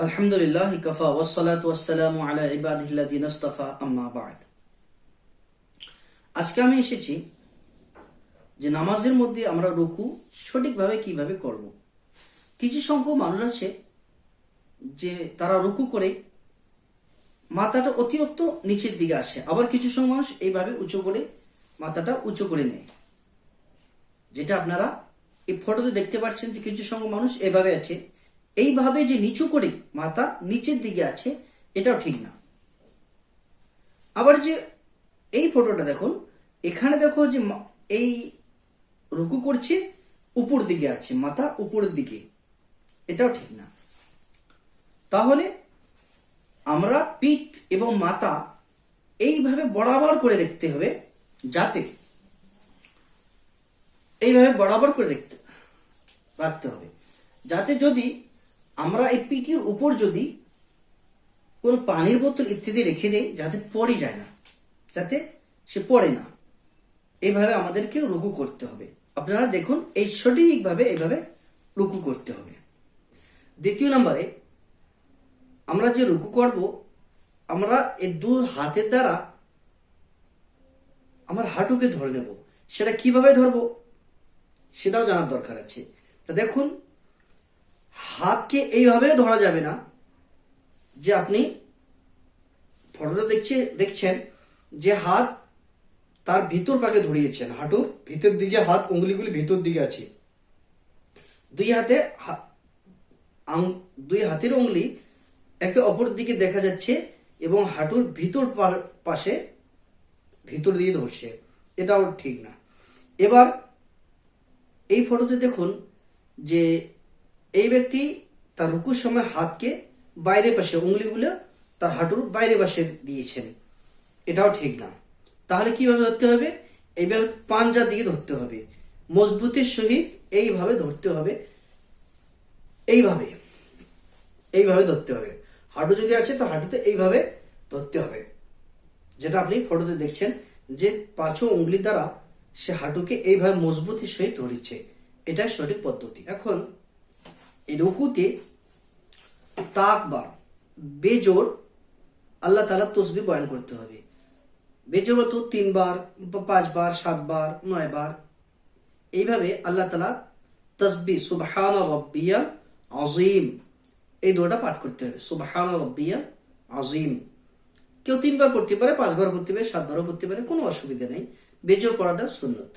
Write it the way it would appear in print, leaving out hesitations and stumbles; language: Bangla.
আলহামদুলিল্লাহ কাফা ওয়াসসালাতু ওয়াসসালামু আলা ইবাদিহিল্লাযিনা ইসতাফা আম্মা বা'দ। আজকে আমি এসেছি যে নামাজের মধ্যে আমরা রুকু সঠিকভাবে কিভাবে করব। কিছু সংখ্যক মানুষ আছে যে তারা রুকু করে মাথাটা অতিরিক্ত নিচের দিকে আসে, আবার কিছু সংখ্যক মানুষ এইভাবে উঁচু করে মাথাটা উঁচু করে নেয়। যেটা আপনারা এই ফটোতে দেখতে পাচ্ছেন যে কিছু সংখ্যক মানুষ এভাবে আছে, এইভাবে যে নিচু করে মাথা নিচের দিকে আছে, এটাও ঠিক না। আবার যে এই ফটোটা দেখুন, এখানে দেখো যে এই রুকু করছে উপর দিকে আছে, মাথা উপরের দিকে, এটাও ঠিক না। তাহলে আমরা পিঠ এবং মাথা এইভাবে বরাবর করে রাখতে হবে, যাতে এইভাবে বরাবর করে রাখতে হবে, যাতে যদি আমরা এই পিঠের উপর যদি কোন পানির বোতল ইত্যাদি রেখে দেই, যাতে পড়ে যায় না, যাতে সে পড়ে না, এইভাবে আমাদেরকে রুকু করতে হবে। আপনারা দেখুন, এই সঠিকভাবে এইভাবে রুকু করতে হবে। দ্বিতীয় নম্বরে আমরা যে রুকু করব, আমরা এই দু হাতের দ্বারা আমার হাঁটুকে ধরে নেব। সেটা কিভাবে ধরবো সেটাও জানার দরকার আছে। তা দেখুন, হাতকে এইভাবে ধরা যাবে না যে আপনি ফটোটা দেখছেন যে হাত তার ভিতর পাকে ধরিয়েছেন, হাঁটুর ভিতর দিকে হাত, উঙ্গলিগুলি ভিতর দিকে আছে, দুই হাতের উঙ্গলি একে অপর দিকে দেখা যাচ্ছে এবং হাঁটুর ভিতর পাশে ভিতর দিকে ধরছে, এটাও ঠিক না। এবার এই ফটোতে দেখুন যে এই ব্যক্তি তার রুকুর সময় হাতকে বাইরে পাশে, উঙ্গলিগুলো তার হাঁটুর বাইরে পাশে দিয়েছেন, এটাও ঠিক না। তাহলে কিভাবে ধরতে হবে? এইভাবে পাঞ্জা দিকে ধরতে হবে, মজবুতের সহিত এইভাবে ধরতে হবে, এইভাবে এইভাবে ধরতে হবে। হাঁটু যদি আছে তো হাঁটুতে এইভাবে ধরতে হবে, যেটা আপনি ফটোতে দেখছেন যে পাঁচও উঙ্গলি দ্বারা সে হাঁটুকে এইভাবে মজবুতের সহিত ধরেছে, এটাই সঠিক পদ্ধতি। এখন এই রুকুতে তাকবার বেজোর আল্লাহ তাআলা তসবিহ বয়ান করতে হবে। বেজোর তো 3 বার, 5 বার, 7 বার, 9 বার, এইভাবে আল্লাহ তাআলা তসবিহ সুবহানা রাব্বিয়াল আযীম, এই দোয়াটা পাঠ করতে হবে। সুবহানা রাব্বিয়াল আযীম কেউ 3 বার পড়তে পারে, 5 বার পড়তে পারে, 7 বারও পড়তে পারে, কোনো অসুবিধা নেই। বেজোর পড়াটা সুন্নাত।